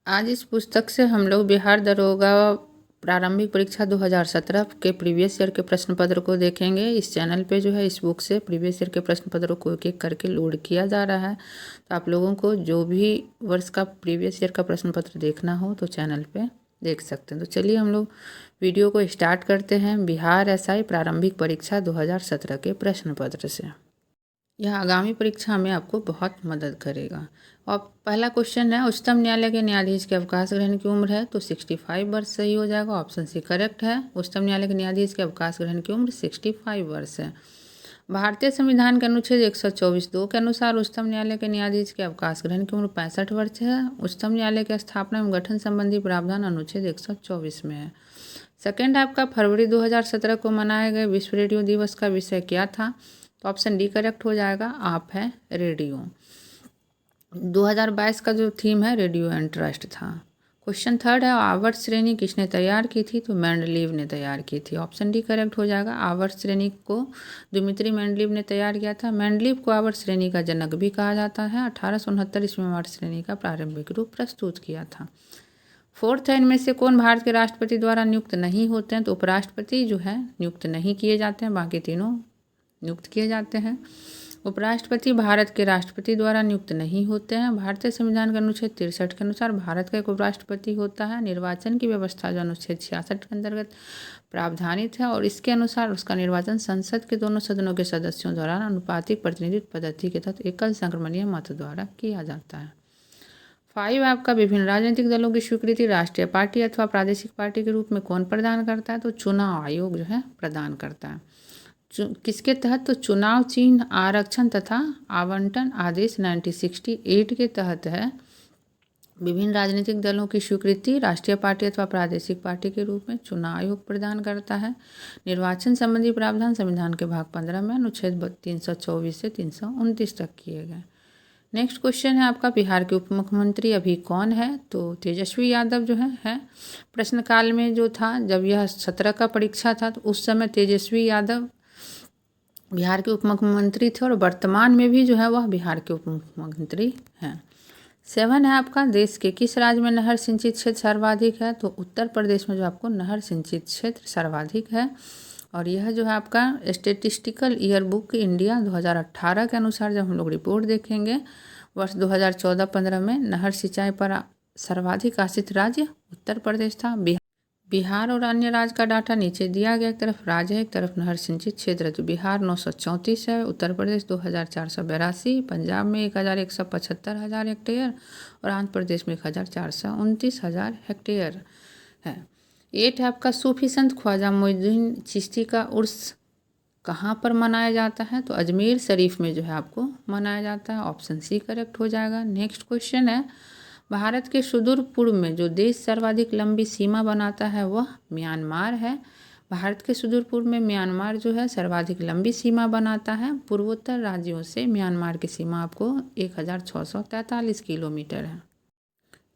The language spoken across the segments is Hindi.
आज इस पुस्तक से हम लोग बिहार दरोगा प्रारंभिक परीक्षा 2017 के प्रीवियस ईयर के प्रश्न पत्र को देखेंगे। इस चैनल पे जो है इस बुक से प्रीवियस ईयर के प्रश्न पत्रों को एक एक करके लोड किया जा रहा है। तो आप लोगों को जो भी वर्ष का प्रीवियस ईयर का प्रश्न पत्र देखना हो तो चैनल पे देख सकते हैं। तो चलिए हम लोग वीडियो को स्टार्ट करते हैं बिहार एसआई प्रारंभिक परीक्षा 2017 के प्रश्न पत्र से। यह आगामी परीक्षा में आपको बहुत मदद करेगा। और पहला क्वेश्चन है, उच्चतम न्यायालय के न्यायाधीश के अवकाश ग्रहण की उम्र है तो 65 वर्ष सही हो जाएगा। ऑप्शन सी करेक्ट है। उच्चतम न्यायालय के न्यायाधीश के अवकाश ग्रहण की उम्र 65 वर्ष है। भारतीय संविधान के अनुच्छेद 124(2) के अनुसार उच्चतम न्यायालय के न्यायाधीश के अवकाश ग्रहण की उम्र 65 वर्ष है। उच्चतम न्यायालय की स्थापना एवं गठन संबंधी प्रावधान अनुच्छेद 124 में है। सेकेंड आपका फरवरी 2017 को मनाए गए विश्व रेडियो दिवस का विषय क्या था? तो ऑप्शन डी करेक्ट हो जाएगा, आप है रेडियो। 2022 का जो थीम है रेडियो एंड ट्रस्ट था। क्वेश्चन थर्ड है, आवर्त श्रेणी किसने तैयार की थी? तो मेंडलीव ने तैयार की थी। ऑप्शन डी करेक्ट हो जाएगा। आवर्त श्रेणी को दिमित्री मेंडलीव ने तैयार किया था। मेंडलीव को आवर्त श्रेणी का जनक भी कहा जाता है। 1869 ईस्वी में आवर्त श्रेणी का प्रारंभिक रूप प्रस्तुत किया था। फोर्थ है, इनमें से कौन भारत के राष्ट्रपति द्वारा नियुक्त नहीं होते हैं? तो उपराष्ट्रपति जो है नियुक्त नहीं किए जाते हैं, बाकी तीनों नियुक्त किए जाते हैं। उपराष्ट्रपति भारत के राष्ट्रपति द्वारा नियुक्त नहीं होते हैं। भारतीय संविधान के अनुच्छेद 63 के अनुसार भारत का एक उपराष्ट्रपति होता है। निर्वाचन की व्यवस्था जो अनुच्छेद 66 के अंतर्गत प्रावधानित है और इसके अनुसार उसका निर्वाचन संसद के दोनों सदनों के सदस्यों द्वारा अनुपातिक प्रतिनिधित्व पद्धति के तहत एकल संक्रमणीय मत द्वारा किया जाता है। 5 आपका विभिन्न राजनीतिक दलों की स्वीकृति राष्ट्रीय पार्टी अथवा प्रादेशिक पार्टी के रूप में कौन प्रदान करता है? तो चुनाव आयोग जो है प्रदान करता है। किसके तहत? तो चुनाव चिन्ह आरक्षण तथा आवंटन आदेश 1968 के तहत है। विभिन्न राजनीतिक दलों की स्वीकृति राष्ट्रीय पार्टी अथवा प्रादेशिक पार्टी के रूप में चुनाव आयोग प्रदान करता है। निर्वाचन संबंधी प्रावधान संविधान के भाग 15 में अनुच्छेद 324 से 329 तक किए गए। नेक्स्ट क्वेश्चन है आपका, बिहार के उप मुख्यमंत्री अभी कौन है? तो तेजस्वी यादव जो है। प्रश्नकाल में जो था, जब यह 17 का परीक्षा था तो उस समय तेजस्वी यादव बिहार के उप मुख्यमंत्री थे और वर्तमान में भी जो है वह बिहार के उप मुख्यमंत्री हैं। 7 है आपका, देश के किस राज्य में नहर सिंचित क्षेत्र सर्वाधिक है? तो उत्तर प्रदेश में जो आपको नहर सिंचित क्षेत्र सर्वाधिक है। और यह जो है आपका स्टेटिस्टिकल ईयर बुक इंडिया 2018 के अनुसार जब हम लोग रिपोर्ट देखेंगे, वर्ष 2014-15 में नहर सिंचाई पर सर्वाधिक आश्रित राज्य उत्तर प्रदेश था। बिहार और अन्य राज्य का डाटा नीचे दिया गया, एक तरफ राज्य है एक तरफ नहर सिंचित क्षेत्र है। तो बिहार 934 है, उत्तर प्रदेश 2482, पंजाब में 1175 हेक्टेयर और आंध्र प्रदेश में 1429 हेक्टेयर है। 8 है आपका, सूफी संत ख्वाजा मोइनुद्दीन चिश्ती का उर्स कहाँ पर मनाया जाता है? तो अजमेर शरीफ में जो है आपको मनाया जाता है। ऑप्शन सी करेक्ट हो जाएगा। नेक्स्ट क्वेश्चन है, भारत के सुदूर पूर्व में जो देश सर्वाधिक लंबी सीमा बनाता है वह म्यांमार है। भारत के सुदूर पूर्व में म्यांमार जो है सर्वाधिक लंबी सीमा बनाता है। पूर्वोत्तर राज्यों से म्यांमार की सीमा आपको 1643 किलोमीटर है।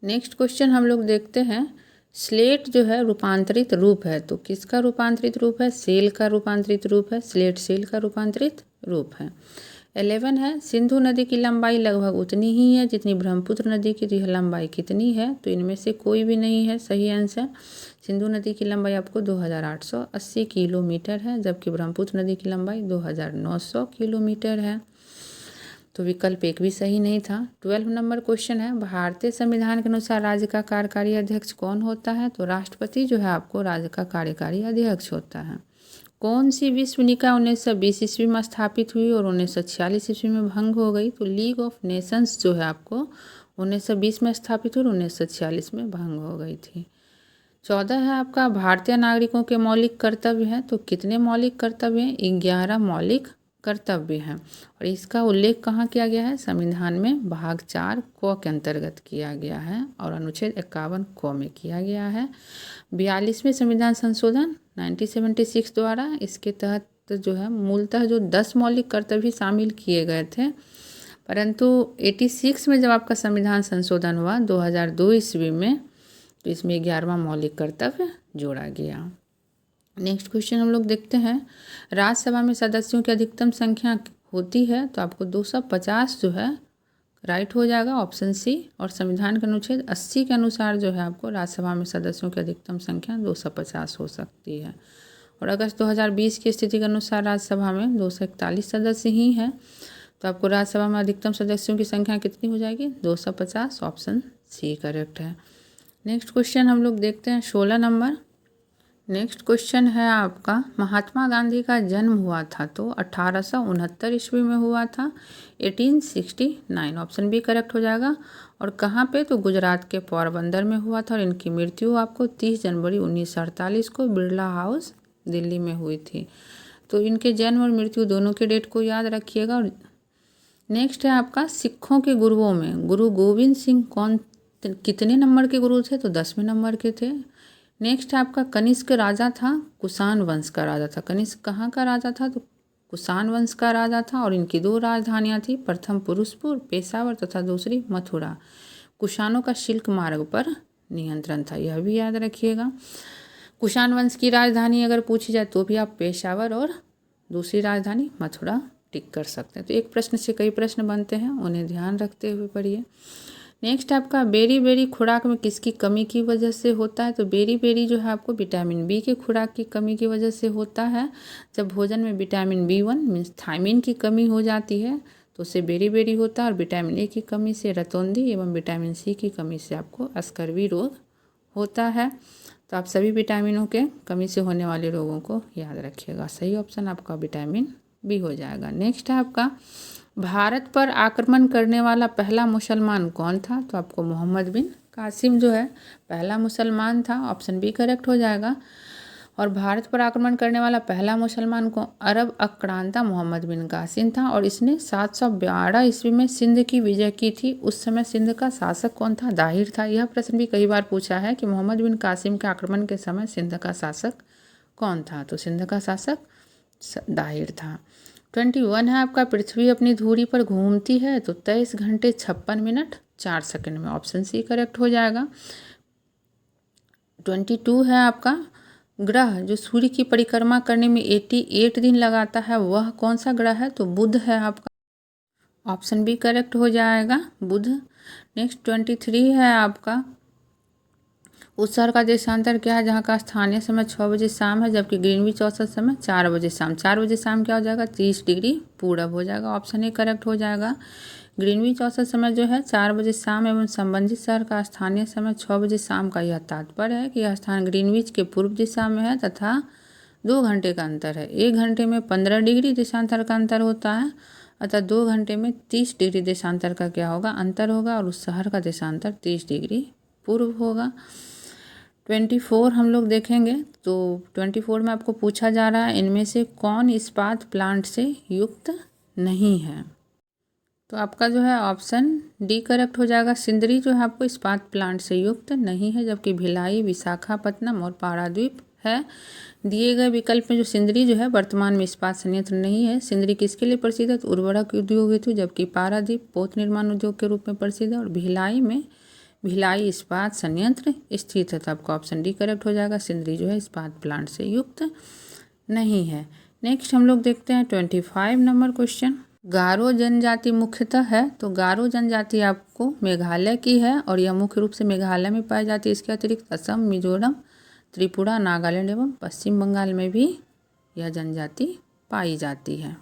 नेक्स्ट क्वेश्चन हम लोग देखते हैं, स्लेट जो है रूपांतरित रूप है तो किसका रूपांतरित रूप है? सेल का रूपांतरित रूप है। स्लेट सेल का रूपांतरित रूप है। 11 है, सिंधु नदी की लंबाई लगभग उतनी ही है जितनी ब्रह्मपुत्र नदी की लंबाई कितनी है? तो इनमें से कोई भी नहीं है सही आंसर। सिंधु नदी की लंबाई आपको 2880 किलोमीटर है, जबकि ब्रह्मपुत्र नदी की लंबाई 2900 किलोमीटर है। तो विकल्प एक भी सही नहीं था। 12 नंबर क्वेश्चन है, भारतीय संविधान के अनुसार राज्य का कार्यकारी अध्यक्ष कौन होता है? तो राष्ट्रपति जो है आपको राज्य का कार्यकारी अध्यक्ष होता है। कौन सी विश्व निकाय 1920 ईस्वी में स्थापित हुई और 1946 ईस्वी में भंग हो गई? तो लीग ऑफ नेशंस जो है आपको 1920 में स्थापित हुई और 1946 में भंग हो गई थी। 14 है आपका, भारतीय नागरिकों के मौलिक कर्तव्य हैं तो कितने मौलिक कर्तव्य हैं? 11 मौलिक कर्तव्य हैं और इसका उल्लेख कहाँ किया गया है? संविधान में भाग 4 क के अंतर्गत किया गया है और अनुच्छेद 51 क में किया गया है। 42वें संविधान संशोधन 1976 द्वारा इसके तहत जो है मूलतः जो 10 मौलिक कर्तव्य शामिल किए गए थे, परंतु 86 में जब आपका संविधान संशोधन हुआ 2002 ईस्वी में तो इसमें 11वां मौलिक कर्तव्य जोड़ा गया। नेक्स्ट क्वेश्चन हम लोग देखते हैं, राज्यसभा में सदस्यों की अधिकतम संख्या होती है तो आपको 250 जो है राइट हो जाएगा ऑप्शन सी। और संविधान के अनुच्छेद 80 के अनुसार जो है आपको राज्यसभा में सदस्यों की अधिकतम संख्या 250 हो सकती है। और अगस्त 2020 की स्थिति के अनुसार राज्यसभा में 241 सदस्य ही हैं, तो आपको राज्यसभा में अधिकतम सदस्यों की संख्या कितनी हो जाएगी? 250। ऑप्शन सी करेक्ट है। नेक्स्ट क्वेश्चन हम लोग देखते हैं 16 नंबर। नेक्स्ट क्वेश्चन है आपका, महात्मा गांधी का जन्म हुआ था तो 1869 ईस्वी में हुआ था, 1869। ऑप्शन बी करेक्ट हो जाएगा। और कहाँ पे? तो गुजरात के पोरबंदर में हुआ था। और इनकी मृत्यु आपको 30 जनवरी 1948 को बिरला हाउस दिल्ली में हुई थी। तो इनके जन्म और मृत्यु दोनों के डेट को याद रखिएगा। और नेक्स्ट है आपका, सिखों के गुरुओं में गुरु गोविंद सिंह कितने नंबर के गुरु थे? तो 10वें नंबर के थे। नेक्स्ट आपका, कनिष्क राजा था, कुषाण वंश का राजा था। कनिष्क कहाँ का राजा था? तो कुषाण वंश का राजा था। और इनकी 2 राजधानियाँ थी, प्रथम पुरुषपुर पेशावर तथा दूसरी मथुरा। कुषाणों का सिल्क मार्ग पर नियंत्रण था, यह भी याद रखिएगा। कुषाण वंश की राजधानी अगर पूछी जाए तो भी आप पेशावर और दूसरी राजधानी मथुरा टिक कर सकते हैं। तो एक प्रश्न से कई प्रश्न बनते हैं, उन्हें ध्यान रखते हुए पढ़िए। नेक्स्ट आपका, बेरी बेरी खुराक में किसकी कमी की वजह से होता है? तो बेरी बेरी जो है आपको विटामिन बी के खुराक की कमी की वजह से होता है। जब भोजन में विटामिन B1 मीन्स थायमिन की कमी हो जाती है तो उससे बेरी बेरी होता है। और विटामिन ए की कमी से रतौंधी एवं विटामिन सी की कमी से आपको स्कर्वी रोग होता है। तो आप सभी विटामिनों के कमी से होने वाले रोगों को याद रखिएगा। सही ऑप्शन आपका विटामिन बी हो जाएगा। नेक्स्ट है आपका, भारत पर आक्रमण करने वाला पहला मुसलमान कौन था? तो आपको मोहम्मद बिन कासिम जो है पहला मुसलमान था। ऑप्शन बी करेक्ट हो जाएगा। और भारत पर आक्रमण करने वाला पहला मुसलमान को अरब आक्रांता मोहम्मद बिन कासिम था। और इसने 712 ईस्वी में सिंध की विजय की थी। उस समय सिंध का शासक कौन था? दाहिर था। यह प्रश्न भी कई बार पूछा है कि मोहम्मद बिन कासिम के आक्रमण के समय सिंध का शासक कौन था? तो सिंध का शासक दाहिर था। 21 है आपका, पृथ्वी अपनी धुरी पर घूमती है तो 23 घंटे 56 मिनट 4 सेकंड में। ऑप्शन सी करेक्ट हो जाएगा। 22 है आपका, ग्रह जो सूर्य की परिक्रमा करने में 88 दिन लगाता है वह कौन सा ग्रह है? तो बुध है आपका। ऑप्शन बी करेक्ट हो जाएगा, बुध। नेक्स्ट 23 है आपका, उस शहर का देशांतर क्या है जहाँ का स्थानीय समय 6 बजे शाम है जबकि ग्रीनविच औसत समय 4 बजे शाम। 4 बजे शाम क्या हो जाएगा? 30 डिग्री पूरब हो जाएगा। ऑप्शन ए करेक्ट हो जाएगा। ग्रीनविच औसत समय जो है 4 बजे शाम एवं संबंधित शहर का स्थानीय समय 6 बजे शाम का यह तात्पर्य है कि यह स्थान ग्रीनविच के पूर्व दिशा में है तथा 2 घंटे का अंतर है। 1 घंटे में 15 डिग्री देशांतर का अंतर होता है, अतः 2 घंटे में 30 डिग्री देशांतर का क्या होगा? अंतर होगा। और उस शहर का देशांतर 30 डिग्री पूर्व होगा। 24 हम लोग देखेंगे तो 24 में आपको पूछा जा रहा है इनमें से कौन इस्पात प्लांट से युक्त नहीं है? तो आपका जो है ऑप्शन डी करेक्ट हो जाएगा। सिंदरी जो है आपको इस्पात प्लांट से युक्त नहीं है जबकि भिलाई, विशाखापत्तनम और पारादीप है। दिए गए विकल्प में जो सिंदरी जो है वर्तमान में इस्पात संयंत्र नहीं है। सिंदरी किसके लिए प्रसिद्ध है? तो उर्वरक उद्योग हेतु, जबकि पारादीप पोत निर्माण उद्योग के रूप में प्रसिद्ध है। और भिलाई में भिलाई इस्पात संयंत्र स्थित है। तो आपका ऑप्शन डी करेक्ट हो जाएगा। सिंदरी जो है इस्पात प्लांट से युक्त नहीं है। नेक्स्ट हम लोग देखते हैं 25 नंबर क्वेश्चन। गारो जनजाति मुख्यतः है तो गारो जनजाति आपको मेघालय की है और यह मुख्य रूप से मेघालय में पाई जाती है। इसके अतिरिक्त असम, मिजोरम, त्रिपुरा, नागालैंड एवं पश्चिम बंगाल में भी यह जनजाति पाई जाती है।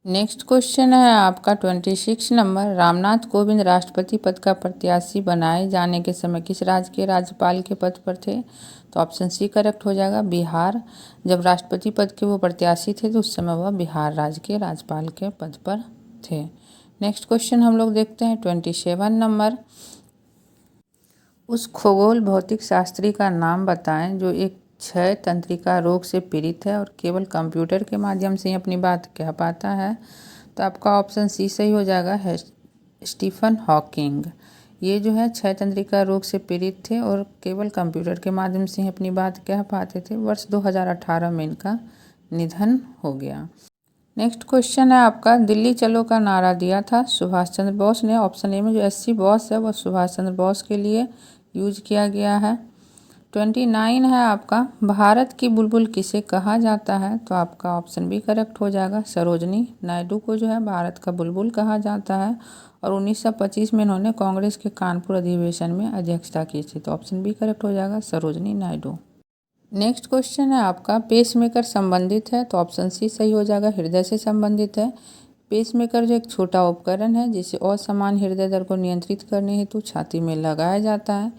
नेक्स्ट क्वेश्चन है आपका 26 नंबर, रामनाथ कोविंद राष्ट्रपति पद का प्रत्याशी बनाए जाने के समय किस राज्य के राज्यपाल के पद पर थे? तो ऑप्शन सी करेक्ट हो जाएगा, बिहार। जब राष्ट्रपति पद के वो प्रत्याशी थे तो उस समय वह बिहार राज्य के राज्यपाल के पद पर थे। नेक्स्ट क्वेश्चन हम लोग देखते हैं 27 नंबर, उस खगोल भौतिक शास्त्री का नाम बताएं जो एक क्षय तंत्रिका रोग से पीड़ित है और केवल कंप्यूटर के माध्यम से ही अपनी बात कह पाता है। तो आपका ऑप्शन सी सही हो जाएगा, है स्टीफन हॉकिंग। ये जो है क्षय तंत्रिका रोग से पीड़ित थे और केवल कंप्यूटर के माध्यम से ही अपनी बात कह पाते थे। वर्ष 2018 में इनका निधन हो गया। नेक्स्ट क्वेश्चन है आपका, दिल्ली चलो का नारा दिया था सुभाष चंद्र बोस ने। ऑप्शन ए में जो SC बॉस है वह सुभाष चंद्र बोस के लिए यूज किया गया है। 29 है आपका, भारत की बुलबुल किसे कहा जाता है? तो आपका ऑप्शन बी करेक्ट हो जाएगा, सरोजनी नायडू को जो है भारत का बुलबुल कहा जाता है। और 1925 में इन्होंने कांग्रेस के कानपुर अधिवेशन में अध्यक्षता की थी। तो ऑप्शन बी करेक्ट हो जाएगा, सरोजनी नायडू। नेक्स्ट क्वेश्चन है आपका, पेसमेकर संबंधित है? तो ऑप्शन सी सही हो जाएगा, हृदय से संबंधित है। पेसमेकर जो एक छोटा उपकरण है जिसे असमान हृदय दर को नियंत्रित करने हेतु छाती में लगाया जाता है।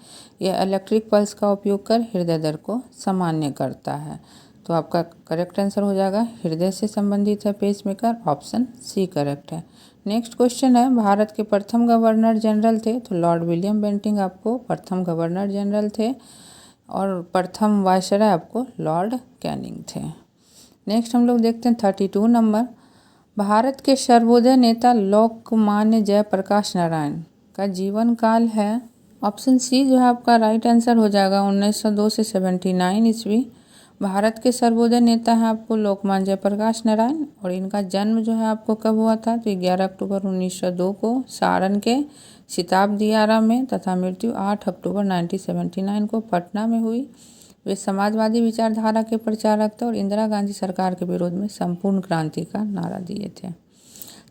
यह इलेक्ट्रिक पल्स का उपयोग कर हृदय दर को सामान्य करता है। तो आपका करेक्ट आंसर हो जाएगा, हृदय से संबंधित है पेसमेकर, ऑप्शन सी करेक्ट है। नेक्स्ट क्वेश्चन है, भारत के प्रथम गवर्नर जनरल थे? तो लॉर्ड विलियम बेंटिंक आपको प्रथम गवर्नर जनरल थे और प्रथम वायसराय आपको लॉर्ड कैनिंग थे। नेक्स्ट हम लोग देखते हैं 32 नंबर, भारत के सर्वोदय नेता लोकमान्य जयप्रकाश नारायण का जीवन काल है? ऑप्शन सी जो है आपका राइट आंसर हो जाएगा, 1902 से 79 ईस्वी। भारत के सर्वोदय नेता है आपको लोकमान्य जयप्रकाश नारायण और इनका जन्म जो है आपको कब हुआ था? तो 11 अक्टूबर 1902 को सारण के सिताब दियारा में तथा मृत्यु 8 अक्टूबर 1979 को पटना में हुई। वे समाजवादी विचारधारा के प्रचारक थे और इंदिरा गांधी सरकार के विरोध में संपूर्ण क्रांति का नारा दिए थे।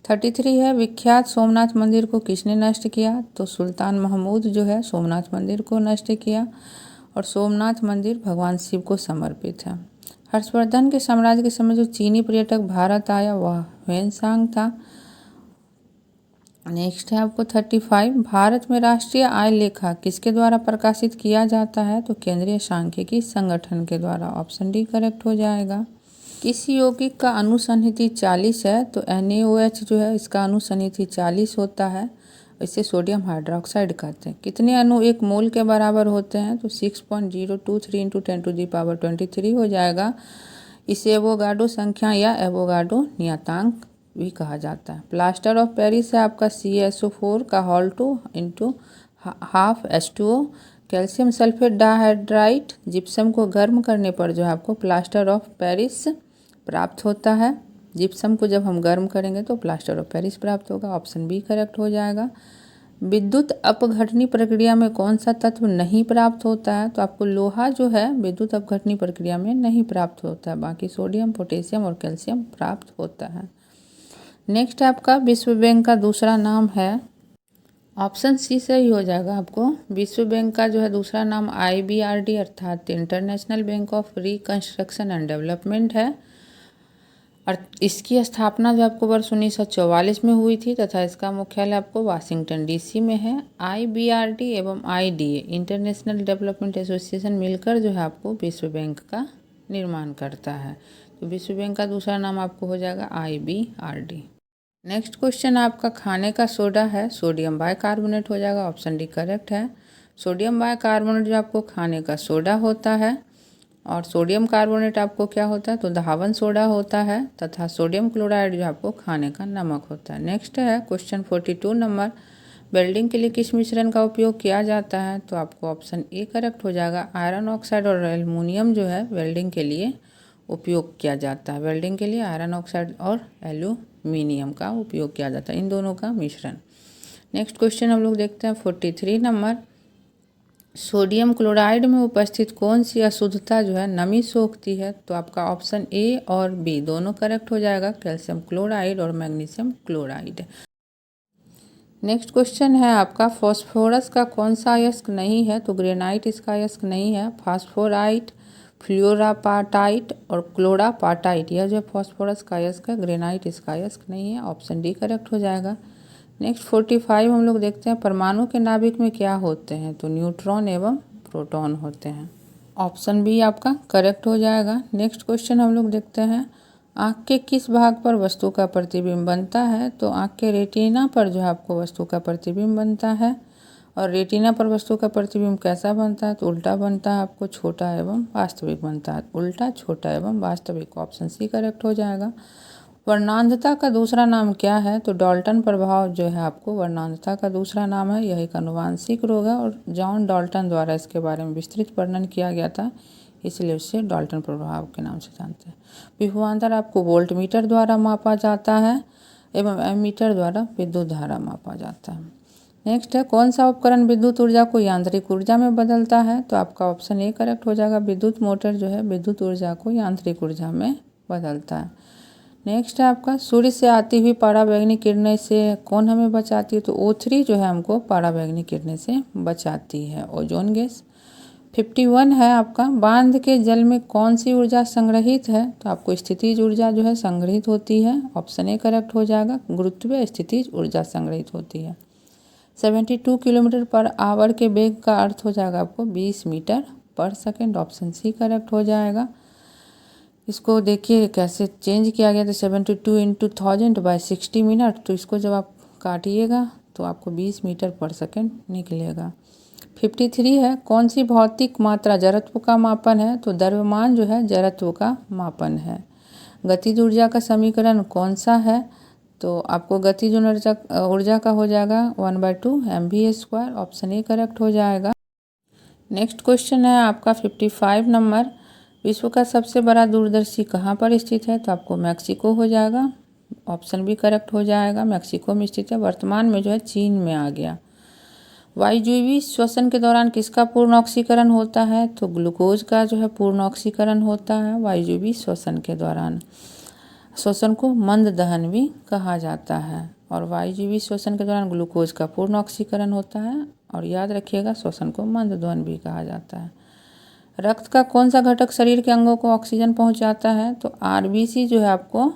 33 है, विख्यात सोमनाथ मंदिर को किसने नष्ट किया? तो सुल्तान महमूद जो है सोमनाथ मंदिर को नष्ट किया और सोमनाथ मंदिर भगवान शिव को समर्पित है। हर्षवर्धन के साम्राज्य के समय जो चीनी पर्यटक भारत आया वह ह्वेनसांग था। नेक्स्ट है आपको 35, भारत में राष्ट्रीय आय लेखा किसके द्वारा प्रकाशित किया जाता है? तो केंद्रीय सांख्यिकी संगठन के द्वारा, ऑप्शन डी करेक्ट हो जाएगा। किस यौगिक का अनुसंहति 40 है? तो NaOH जो है इसका अनुसंहति 40 होता है, इसे सोडियम हाइड्रोक्साइड कहते हैं। कितने अणु एक मोल के बराबर होते हैं? तो 6.023 × 10⁻23 हो जाएगा। इसे एवोगाड्रो संख्या या एवोगाड्रो नियतांक भी कहा जाता है। प्लास्टर ऑफ पेरिस है आपका CaSO4 का whole 2 × half H2O। Calcium sulphate dihydride gypsum को गर्म करने पर जो है आपको प्लास्टर ऑफ पेरिस प्राप्त होता है। जिप्सम को जब हम गर्म करेंगे तो प्लास्टर ऑफ पेरिस प्राप्त होगा, ऑप्शन बी करेक्ट हो जाएगा। विद्युत अपघटनी प्रक्रिया में कौन सा तत्व नहीं प्राप्त होता है? तो आपको लोहा जो है विद्युत अपघटनी प्रक्रिया में नहीं प्राप्त होता है, बाकी सोडियम, पोटेशियम और कैल्शियम प्राप्त होता है। नेक्स्ट आपका विश्व बैंक का दूसरा नाम है, ऑप्शन सी सही हो जाएगा आपको। विश्व बैंक का जो है दूसरा नाम IBRD अर्थात international bank of reconstruction and development है और इसकी स्थापना जो आपको वर्ष 1944 में हुई थी तथा इसका मुख्यालय आपको वाशिंगटन DC में है। IBRD एवं IDA इंटरनेशनल डेवलपमेंट एसोसिएशन मिलकर जो है आपको विश्व बैंक का निर्माण करता है। तो विश्व बैंक का दूसरा नाम आपको हो जाएगा IBRD। नेक्स्ट क्वेश्चन आपका खाने का सोडा है, सोडियम बाइकार्बोनेट हो जाएगा, ऑप्शन डी करेक्ट है। सोडियम बाइकार्बोनेट जो आपको खाने का सोडा होता है और सोडियम कार्बोनेट आपको क्या होता है? तो धावन सोडा होता है तथा सोडियम क्लोराइड जो आपको खाने का नमक होता है। नेक्स्ट है क्वेश्चन 42 नंबर, वेल्डिंग के लिए किस मिश्रण का उपयोग किया जाता है? तो आपको ऑप्शन ए करेक्ट हो जाएगा, आयरन ऑक्साइड और एल्युमिनियम जो है वेल्डिंग के लिए उपयोग किया जाता है। वेल्डिंग के लिए आयरन ऑक्साइड और एल्यूमिनियम का उपयोग किया जाता है, इन दोनों का मिश्रण। नेक्स्ट क्वेश्चन हम लोग देखते हैं 43 नंबर, सोडियम क्लोराइड में उपस्थित कौन सी अशुद्धता जो है नमी सोखती है? तो आपका ऑप्शन ए और बी दोनों करेक्ट हो जाएगा, कैल्शियम क्लोराइड और मैग्नीशियम क्लोराइड। नेक्स्ट क्वेश्चन है आपका, फॉस्फोरस का कौन सा अयस्क नहीं है? तो ग्रेनाइट इसका अयस्क नहीं है। फास्फोराइट, फ्लोरापाटाइट और क्लोरापाटाइट यह जो फॉस्फोरस का अयस्क है, ग्रेनाइट इसका अयस्क नहीं है, ऑप्शन डी करेक्ट हो जाएगा। नेक्स्ट 45 हम लोग देखते हैं, परमाणु के नाभिक में क्या होते हैं? तो न्यूट्रॉन एवं प्रोटॉन होते हैं, ऑप्शन बी आपका करेक्ट हो जाएगा। नेक्स्ट क्वेश्चन हम लोग देखते हैं, आँख के किस भाग पर वस्तु का प्रतिबिंब बनता है? तो आँख के रेटिना पर जो है आपको वस्तु का प्रतिबिंब बनता है और रेटिना पर वस्तु का प्रतिबिंब कैसा बनता है? तो उल्टा बनता है, आपको छोटा एवं वास्तविक बनता है, उल्टा, छोटा एवं वास्तविक, ऑप्शन सी करेक्ट हो जाएगा। वर्णांधता का दूसरा नाम क्या है? तो डाल्टन प्रभाव जो है आपको वर्णांधता का दूसरा नाम है। यह एक अनुवांशिक रोग है और जॉन डाल्टन द्वारा इसके बारे में विस्तृत वर्णन किया गया था, इसलिए उसे डाल्टन प्रभाव के नाम से जानते हैं। विभवांतर आपको वोल्ट मीटर द्वारा मापा जाता है एवं एमीटर द्वारा विद्युत धारा मापा जाता है। नेक्स्ट है कौन सा उपकरण विद्युत ऊर्जा को यांत्रिक ऊर्जा में बदलता है, तो आपका ऑप्शन ए करेक्ट हो जाएगा। विद्युत मोटर जो है विद्युत ऊर्जा को यांत्रिक ऊर्जा में बदलता है। नेक्स्ट है आपका सूर्य से आती हुई पराबैंगनी किरणें से कौन हमें बचाती है, तो O3 जो है हमको पराबैंगनी किरणें से बचाती है, ओजोन गैस। 51 है आपका बांध के जल में कौन सी ऊर्जा संग्रहित है, तो आपको स्थितिज ऊर्जा जो है संग्रहित होती है, ऑप्शन ए करेक्ट हो जाएगा। गुरुत्वीय स्थितिज ऊर्जा संग्रहित होती है। 72 किलोमीटर पर आवर के वेग का अर्थ हो जाएगा आपको 20 मीटर पर सेकेंड, ऑप्शन सी करेक्ट हो जाएगा। इसको देखिए कैसे चेंज किया गया, तो 72 इंटू 1000/60 मिनट, तो इसको जब आप काटिएगा तो आपको 20 मीटर पर सेकेंड निकलेगा। 53 है कौन सी भौतिक मात्रा जड़त्व का मापन है, तो द्रव्यमान जो है जड़त्व का मापन है। गतिज ऊर्जा का समीकरण कौन सा है, तो आपको गतिज ऊर्जा का हो जाएगा 1/2 mv², ऑप्शन ए करेक्ट हो जाएगा। नेक्स्ट क्वेश्चन है आपका 55 नंबर, विश्व का सबसे बड़ा दूरदर्शी कहाँ पर स्थित है, तो आपको मैक्सिको हो जाएगा, ऑप्शन भी करेक्ट हो जाएगा। मैक्सिको में स्थित है, वर्तमान में जो है चीन में आ गया। वायुजीवी श्वसन के दौरान किसका पूर्ण ऑक्सीकरण होता है, तो ग्लूकोज का जो है पूर्ण ऑक्सीकरण होता है वायुजीवी श्वसन के दौरान। श्वसन को मंद दहन भी कहा जाता है, और वायुजीवी श्वसन के दौरान ग्लूकोज का पूर्ण ऑक्सीकरण होता है, और याद रखिएगा श्वसन को मंद दहन भी कहा जाता है। रक्त का कौन सा घटक शरीर के अंगों को ऑक्सीजन पहुंचाता है, तो आरबीसी जो है आपको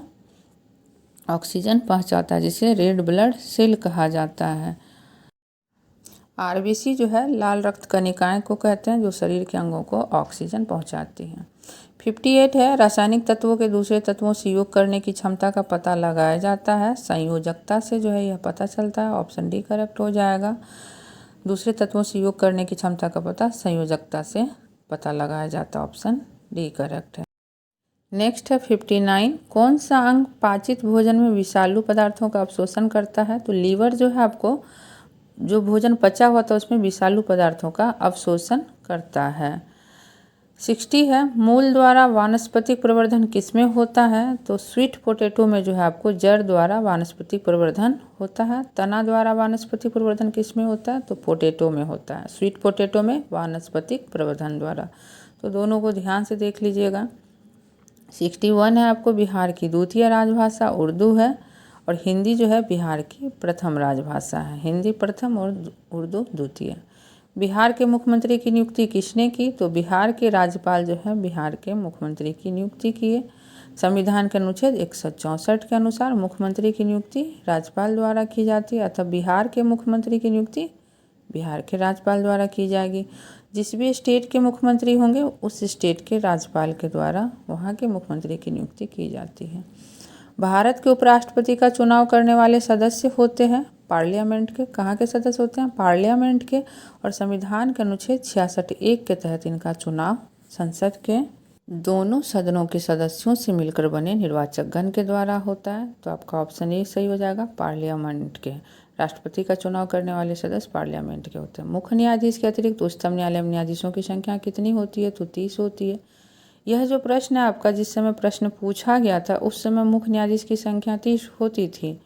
ऑक्सीजन पहुंचाता है, जिसे रेड ब्लड सेल कहा जाता है। आरबीसी जो है लाल रक्त कणिकाएं को कहते हैं, जो शरीर के अंगों को ऑक्सीजन पहुंचाती हैं। 58 है रासायनिक तत्वों के दूसरे तत्वों से योग करने की क्षमता का पता लगाया जाता है, संयोजकता से जो है यह पता चलता है, ऑप्शन डी करेक्ट हो जाएगा। दूसरे तत्वों से योग करने की क्षमता का पता संयोजकता से पता लगाया जाता है, ऑप्शन डी करेक्ट है। नेक्स्ट है 59 कौन सा अंग पाचित भोजन में विषालु पदार्थों का अवशोषण करता है, तो लीवर जो है आपको जो भोजन पचा हुआ था उसमें विषालु पदार्थों का अवशोषण करता है। 60 है मूल द्वारा वानस्पतिक प्रवर्धन किसमें होता है, तो स्वीट पोटैटो में जो है आपको जड़ द्वारा वानस्पतिक प्रवर्धन होता है। तना द्वारा वानस्पतिक प्रवर्धन किसमें होता है, तो पोटैटो में होता है, स्वीट पोटैटो में वानस्पतिक प्रवर्धन द्वारा। तो दोनों को ध्यान से देख लीजिएगा। 61 है आपको बिहार की द्वितीय राजभाषा उर्दू है, और हिंदी जो है बिहार की प्रथम राजभाषा है, हिंदी प्रथम और उर्दू द्वितीय। बिहार के मुख्यमंत्री की नियुक्ति किसने की, तो बिहार के राज्यपाल जो है बिहार के मुख्यमंत्री की नियुक्ति किए। संविधान के अनुच्छेद 164 के अनुसार मुख्यमंत्री की नियुक्ति राज्यपाल द्वारा की जाती है, अतः बिहार के मुख्यमंत्री की नियुक्ति बिहार के राज्यपाल द्वारा की जाएगी। जिस भी स्टेट के मुख्यमंत्री होंगे उस स्टेट के राज्यपाल के द्वारा वहाँ के मुख्यमंत्री की नियुक्ति की जाती है। भारत के उपराष्ट्रपति का चुनाव करने वाले सदस्य होते हैं पार्लियामेंट के, कहाँ के सदस्य होते हैं, पार्लियामेंट के, और संविधान के अनुच्छेद 66(1) के तहत इनका चुनाव संसद के दोनों सदनों के सदस्यों से मिलकर बने निर्वाचकगण के द्वारा होता है। तो आपका ऑप्शन ए सही हो जाएगा, पार्लियामेंट के। राष्ट्रपति का चुनाव करने वाले सदस्य पार्लियामेंट के होते हैं। मुख्य न्यायाधीश के अतिरिक्त उच्चतम न्यायालय में न्यायाधीशों की संख्या कितनी होती है, तो 30 होती है। यह जो प्रश्न है आपका, जिस समय प्रश्न पूछा गया था उस समय मुख्य न्यायाधीश की संख्या 30 होती थी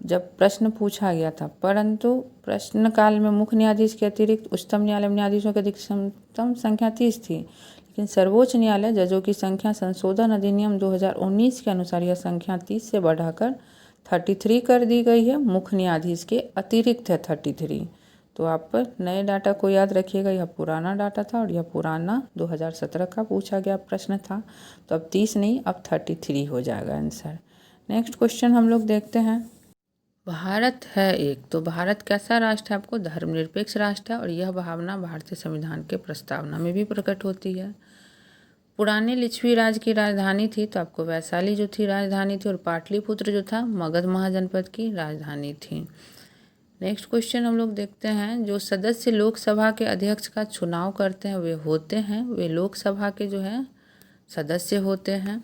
जब प्रश्न पूछा गया था, परंतु प्रश्न काल में मुख्य न्यायाधीश के अतिरिक्त उच्चतम न्यायालय में न्यायाधीशों की अधिकतम संख्या 30 थी, लेकिन सर्वोच्च न्यायालय जजों की संख्या संशोधन अधिनियम 2019 के अनुसार यह संख्या 30 से बढ़ाकर 33 कर दी गई है। मुख्य न्यायाधीश के अतिरिक्त है 33। तो आप नए डाटा को याद रखिएगा, यह पुराना डाटा था और यह पुराना 2017 का पूछा गया प्रश्न था, तो अब 30 नहीं अब 33 हो जाएगा आंसर। नेक्स्ट क्वेश्चन हम लोग देखते हैं। भारत है एक, तो भारत कैसा राष्ट्र है, आपको धर्मनिरपेक्ष राष्ट्र है, और यह भावना भारतीय संविधान के प्रस्तावना में भी प्रकट होती है। पुराने लिच्छवी राज्य की राजधानी थी, तो आपको वैशाली जो थी राजधानी थी, और पाटलिपुत्र जो था मगध महाजनपद की राजधानी थी। नेक्स्ट क्वेश्चन हम लोग देखते हैं। जो सदस्य लोकसभा के अध्यक्ष का चुनाव करते हैं वे लोकसभा के जो है सदस्य होते हैं।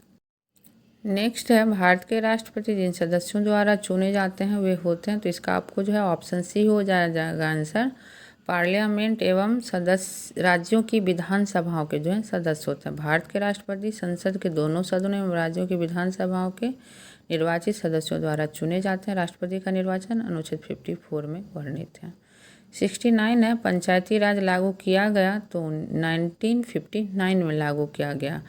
नेक्स्ट है भारत के राष्ट्रपति जिन सदस्यों द्वारा चुने जाते हैं वे होते हैं, तो इसका आपको जो है ऑप्शन सी हो जाएगा आंसर। पार्लियामेंट एवं सदस्य राज्यों की विधानसभाओं के जो है सदस्य होते हैं। भारत के राष्ट्रपति संसद के दोनों सदनों एवं राज्यों की विधानसभाओं के निर्वाचित सदस्यों द्वारा चुने जाते हैं। राष्ट्रपति का निर्वाचन अनुच्छेद 54 में वर्णित है। 69 है पंचायती राज लागू किया गया तो 1959 में लागू किया गया।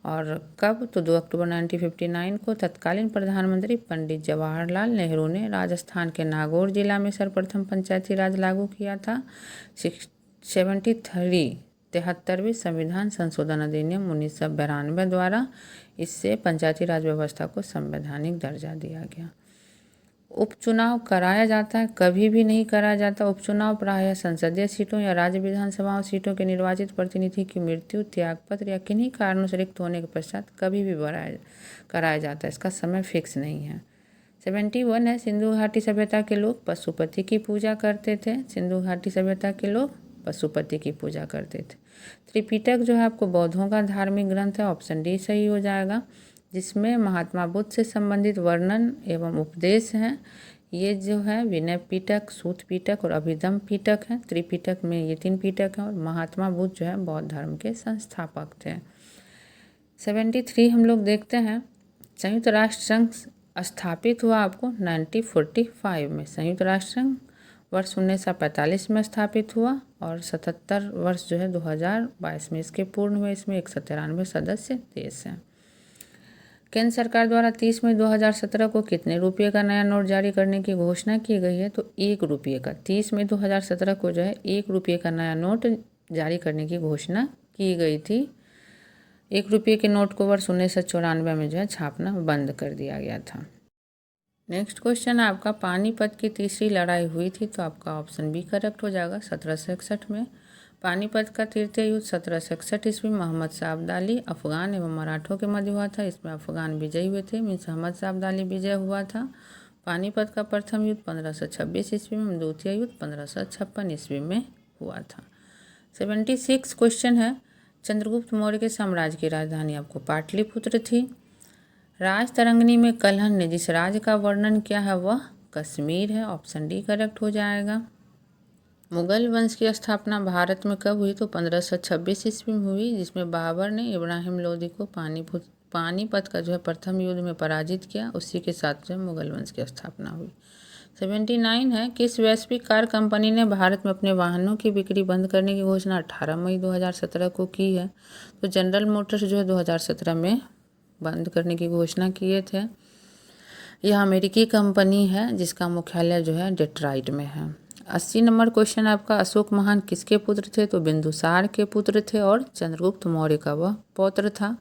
और कब? तो 2 अक्टूबर 1959 को तत्कालीन प्रधानमंत्री पंडित जवाहरलाल नेहरू ने राजस्थान के नागौर जिला में सर्वप्रथम पंचायती राज लागू किया था। 73वीं संविधान संशोधन अधिनियम 1992 द्वारा इससे पंचायती राज व्यवस्था को संवैधानिक दर्जा दिया गया। उपचुनाव कराया जाता है? कभी भी नहीं कराया जाता। उपचुनाव प्रायः संसदीय सीटों या राज्य विधानसभाओं सीटों के निर्वाचित प्रतिनिधि की मृत्यु, त्यागपत्र या किन्हीं कारणों से रिक्त होने के पश्चात कभी भी कराया जाता है। इसका समय फिक्स नहीं है। 71 है सिंधु घाटी सभ्यता के लोग पशुपति की पूजा करते थे। सिंधु घाटी सभ्यता के लोग पशुपति की पूजा करते थे। त्रिपिटक जो है आपको बौद्धों का धार्मिक ग्रंथ है, ऑप्शन डी सही हो जाएगा, जिसमें महात्मा बुद्ध से संबंधित वर्णन एवं उपदेश हैं। ये जो है विनय पिटक, सूत पिटक और अभिधम पिटक है। त्रिपिटक में ये 3 पिटक हैं और महात्मा बुद्ध जो है बौद्ध धर्म के संस्थापक थे। 73 हम लोग देखते हैं संयुक्त राष्ट्र संघ स्थापित हुआ आपको 1945 में। संयुक्त राष्ट्र संघ वर्ष 1945 में स्थापित हुआ और 77 वर्ष जो है 2022 में इसके पूर्ण हुए। इसमें 193 सदस्य देश हैं। केंद्र सरकार द्वारा 30 मई 2017 को कितने रुपये का नया नोट जारी करने की घोषणा की गई है? तो 1 रुपये का। 30 मई 2017 को जो है 1 रुपये का नया नोट जारी करने की घोषणा की गई थी। 1 रुपये के नोट को वर्ष 1994 में जो है छापना बंद कर दिया गया था। नेक्स्ट क्वेश्चन है आपका, पानीपत की तीसरी लड़ाई हुई थी, तो आपका ऑप्शन बी करेक्ट हो जाएगा 1761 में। पानीपत का तृतीय युद्ध 1761 ईस्वी मोहम्मद शाह अब्दाली अफगान एवं मराठों के मध्य हुआ था। इसमें अफगान विजयी हुए थे, मीन्स मोहम्मद शाह अब्दाली विजय हुआ था। पानीपत का प्रथम युद्ध 1526 ईस्वी में, द्वितीय युद्ध 1556 ईस्वी में हुआ था। 76 क्वेश्चन है, चंद्रगुप्त मौर्य के साम्राज्य की राजधानी आपको पाटलिपुत्र थी। राज तरंगिणी में कल्हण ने जिस राज्य का वर्णन किया है वह कश्मीर है, ऑप्शन डी करेक्ट हो जाएगा। मुगल वंश की स्थापना भारत में कब हुई? तो 1526 ईस्वी में हुई, जिसमें बाबर ने इब्राहिम लोदी को पानीपत का जो है प्रथम युद्ध में पराजित किया। उसी के साथ जो मुगल वंश की स्थापना हुई। 79 है, किस वैश्विक कार कंपनी ने भारत में अपने वाहनों की बिक्री बंद करने की घोषणा 18 मई 2017 को की है? तो जनरल मोटर्स जो है 2017 में बंद करने की घोषणा किए थे। यह अमेरिकी कंपनी है जिसका मुख्यालय जो है डेट्रॉइट में है। 80 नंबर क्वेश्चन आपका, अशोक महान किसके पुत्र थे? तो बिंदुसार के पुत्र थे और चंद्रगुप्त मौर्य का वह पौत्र था।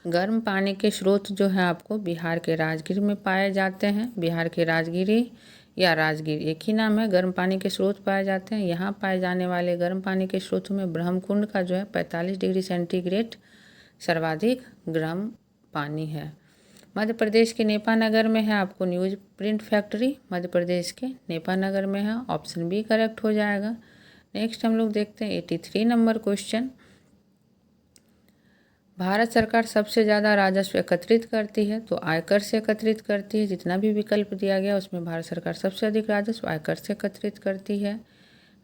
गर्म पानी के स्रोत जो है आपको बिहार के राजगीर में पाए जाते हैं। बिहार के राजगीर या राजगीर एक ही नाम है। गर्म पानी के स्रोत पाए जाते हैं। यहाँ पाए जाने वाले गर्म पानी के स्रोतों में ब्रह्मकुंड का जो है 45 डिग्री सेंटीग्रेड सर्वाधिक गर्म पानी है। मध्य प्रदेश के नेपानगर में है आपको news print factory, Madhya Pradesh के नेपानगर में है, ऑप्शन बी करेक्ट हो जाएगा। नेक्स्ट हम लोग देखते हैं 83 नंबर क्वेश्चन, भारत सरकार सबसे ज़्यादा राजस्व एकत्रित करती है? तो आयकर से एकत्रित करती है। जितना भी विकल्प दिया गया उसमें भारत सरकार सबसे अधिक राजस्व आयकर से एकत्रित करती है।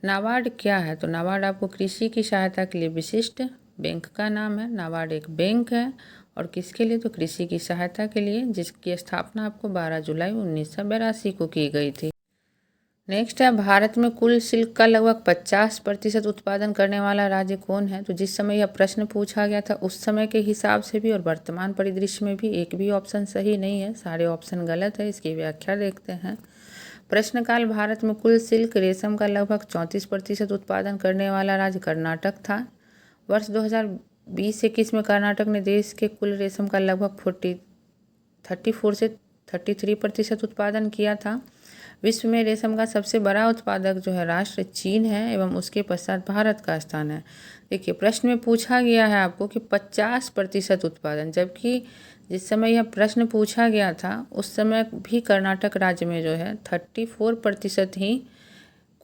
नाबार्ड क्या है? तो नाबार्ड आपको कृषि की सहायता के लिए विशिष्ट बैंक का नाम है। नाबार्ड एक बैंक है और किसके लिए? तो कृषि की सहायता के लिए, जिसकी स्थापना आपको 12 जुलाई 1982 को की गई थी। नेक्स्ट है, भारत में कुल सिल्क का लगभग 50% उत्पादन करने वाला राज्य कौन है? तो जिस समय यह प्रश्न पूछा गया था उस समय के हिसाब से भी और वर्तमान परिदृश्य में भी एक भी ऑप्शन सही नहीं है, सारे ऑप्शन गलत है। इसकी व्याख्या देखते हैं। प्रश्नकाल, भारत में कुल सिल्क रेशम का लगभग 34% उत्पादन करने वाला राज्य कर्नाटक था। वर्ष 2020-21 में कर्नाटक ने देश के कुल रेशम का लगभग 34 से 33% उत्पादन किया था। विश्व में रेशम का सबसे बड़ा उत्पादक जो है राष्ट्र चीन है एवं उसके पश्चात भारत का स्थान है। देखिए प्रश्न में पूछा गया है आपको कि 50% उत्पादन, जबकि जिस समय यह प्रश्न पूछा गया था उस समय भी कर्नाटक राज्य में जो है 34% ही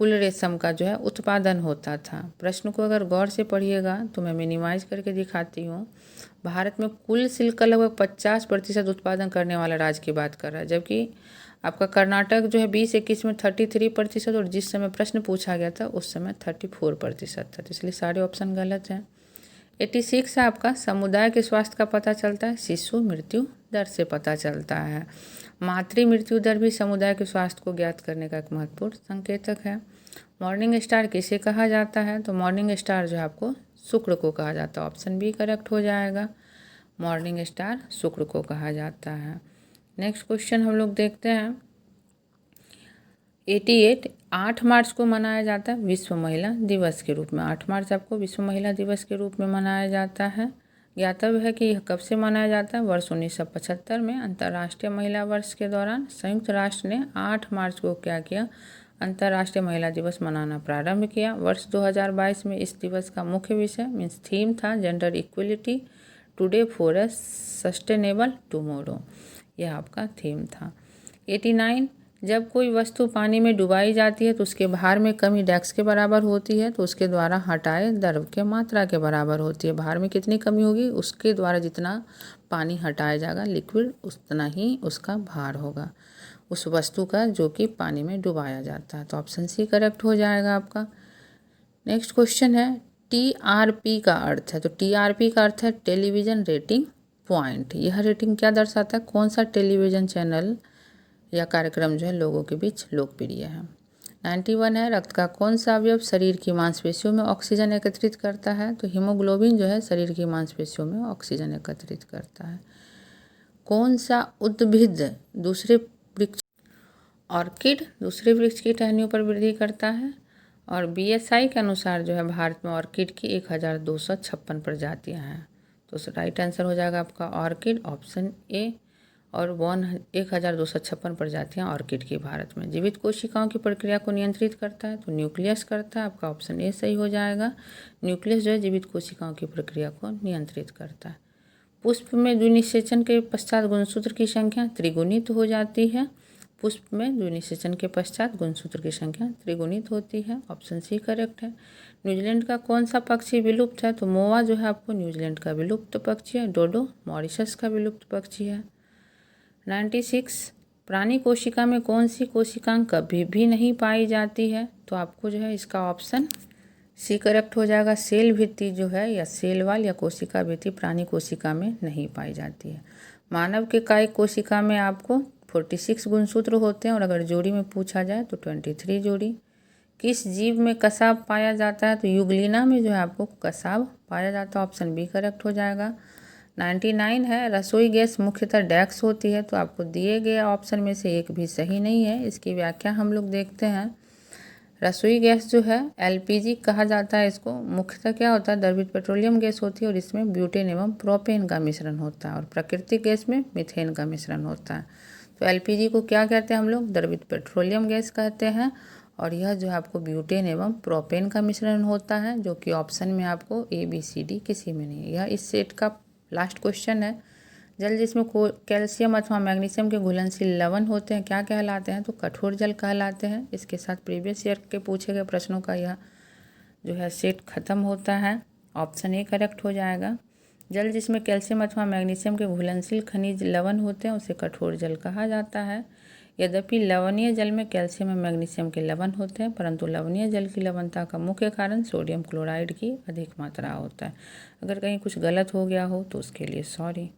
कुल रेशम का जो है उत्पादन होता था। प्रश्न को अगर गौर से पढ़िएगा तो मैं मिनिमाइज करके दिखाती हूँ। भारत में कुल सिल्क का लगभग 50% उत्पादन करने वाला राज्य की बात कर रहा है, जबकि आपका कर्नाटक जो है 20-21 में 33% और जिस समय प्रश्न पूछा गया था उस समय 34% था, तो इसलिए सारे ऑप्शन गलत हैं। 86 है आपका, समुदाय के स्वास्थ्य का पता चलता है शिशु मृत्यु दर से पता चलता है। मातृ मृत्यु दर भी समुदाय के स्वास्थ्य को ज्ञात करने का एक महत्वपूर्ण संकेतक है। मॉर्निंग स्टार किसे कहा जाता है? तो मॉर्निंग स्टार जो है आपको शुक्र को कहा जाता है। ऑप्शन बी करेक्ट हो जाएगा, मॉर्निंग स्टार शुक्र को कहा जाता है। नेक्स्ट क्वेश्चन हम लोग देखते हैं। 8 मार्च को मनाया जाता है विश्व महिला दिवस के रूप में। 8 मार्च आपको विश्व महिला दिवस के रूप में मनाया जाता है। ज्ञातव्य है कि यह कब से मनाया जाता है? वर्ष 1975 में अंतर्राष्ट्रीय महिला वर्ष के दौरान संयुक्त राष्ट्र ने 8 मार्च को क्या किया? अंतर्राष्ट्रीय महिला दिवस मनाना प्रारंभ किया। वर्ष 2022 में इस दिवस का मुख्य विषय मीन्स थीम था gender equality today for a sustainable tomorrow, यह आपका थीम था। 89 जब कोई वस्तु पानी में डुबाई जाती है तो उसके भार में कमी डेक्स के बराबर होती है तो उसके द्वारा हटाए द्रव के मात्रा के बराबर होती है। भार में कितनी कमी होगी? उसके द्वारा जितना पानी हटाया जाएगा लिक्विड उतना ही उसका भार होगा उस वस्तु का जो कि पानी में डुबाया जाता है। तो ऑप्शन सी करेक्ट हो जाएगा आपका। नेक्स्ट क्वेश्चन है TRP का अर्थ है। तो TRP का अर्थ है टेलीविज़न रेटिंग पॉइंट। यह रेटिंग क्या दर्शाता है? कौन सा टेलीविज़न चैनल या कार्यक्रम जो है लोगों के बीच लोकप्रिय है। 91 है रक्त का कौन सा अवयव शरीर की मांसपेशियों में ऑक्सीजन एकत्रित करता है? तो हीमोग्लोबिन जो है शरीर की मांसपेशियों में ऑक्सीजन एकत्रित करता है। कौन सा उद्भिद दूसरे वृक्ष ऑर्किड दूसरे वृक्ष की टहनियों पर वृद्धि करता है? और BSI के अनुसार जो है भारत में ऑर्किड की 1256 प्रजातियाँ हैं। तो राइट आंसर हो जाएगा आपका ऑर्किड, ऑप्शन ए। और 1256 प्रजातियाँ ऑर्किड की भारत में। जीवित कोशिकाओं की प्रक्रिया को नियंत्रित करता है तो न्यूक्लियस करता है, आपका ऑप्शन ए सही हो जाएगा। न्यूक्लियस जो है जीवित कोशिकाओं की प्रक्रिया को नियंत्रित करता है। पुष्प में द्विनिषेचन के पश्चात गुणसूत्र की संख्या त्रिगुणित हो जाती है। पुष्प में द्विनिषेचन के पश्चात गुणसूत्र की संख्या त्रिगुणित होती है, ऑप्शन सी करेक्ट है। न्यूजीलैंड का कौन सा पक्षी विलुप्त है? तो मोआ जो है आपको न्यूजीलैंड का विलुप्त पक्षी है। डोडो मॉरिशस का विलुप्त पक्षी है। 96 प्राणी कोशिका में कौन सी कोशिकांग कभी भी नहीं पाई जाती है? तो आपको जो है इसका ऑप्शन सी करेक्ट हो जाएगा। सेल भित्ति जो है या सेल वाल या कोशिका भित्ति प्राणी कोशिका में नहीं पाई जाती है। मानव के कायिक कोशिका में आपको 46 गुणसूत्र होते हैं और अगर जोड़ी में पूछा जाए तो 23 जोड़ी। किस जीव में कसाब पाया जाता है? तो युगलिना में जो है आपको कसाब पाया जाता है, ऑप्शन बी करेक्ट हो जाएगा। 99 है रसोई गैस मुख्यतः डैक्स होती है। तो आपको दिए गए ऑप्शन में से एक भी सही नहीं है। इसकी व्याख्या हम लोग देखते हैं। रसोई गैस जो है LPG कहा जाता है इसको। मुख्यतः क्या होता है? द्रवित पेट्रोलियम गैस होती है और इसमें ब्यूटेन एवं प्रोपेन का मिश्रण होता है और प्राकृतिक गैस में मीथेन का मिश्रण होता है। तो LPG को क्या कहते हैं हम लोग? द्रवित पेट्रोलियम गैस कहते हैं। और यह जो है आपको ब्यूटेन एवं प्रोपेन का मिश्रण होता है जो कि ऑप्शन में आपको ABCD किसी में नहीं है। यह इस सेट का लास्ट क्वेश्चन है। जल जिसमें कैल्शियम अथवा मैग्नीशियम के घुलनशील लवण होते हैं क्या कहलाते हैं? तो कठोर जल कहलाते हैं। इसके साथ प्रीवियस ईयर के पूछे गए प्रश्नों का यह जो है सेट खत्म होता है, ऑप्शन ए करेक्ट हो जाएगा। जल जिसमें कैल्शियम अथवा मैग्नीशियम के घुलनशील खनिज लवण होते हैं उसे कठोर जल कहा जाता है। यद्यपि लवणीय जल में कैल्शियम और मैग्नीशियम के लवण होते हैं परंतु लवणीय जल की लवणता का मुख्य कारण सोडियम क्लोराइड की अधिक मात्रा होता है। अगर कहीं कुछ गलत हो गया हो तो उसके लिए सॉरी।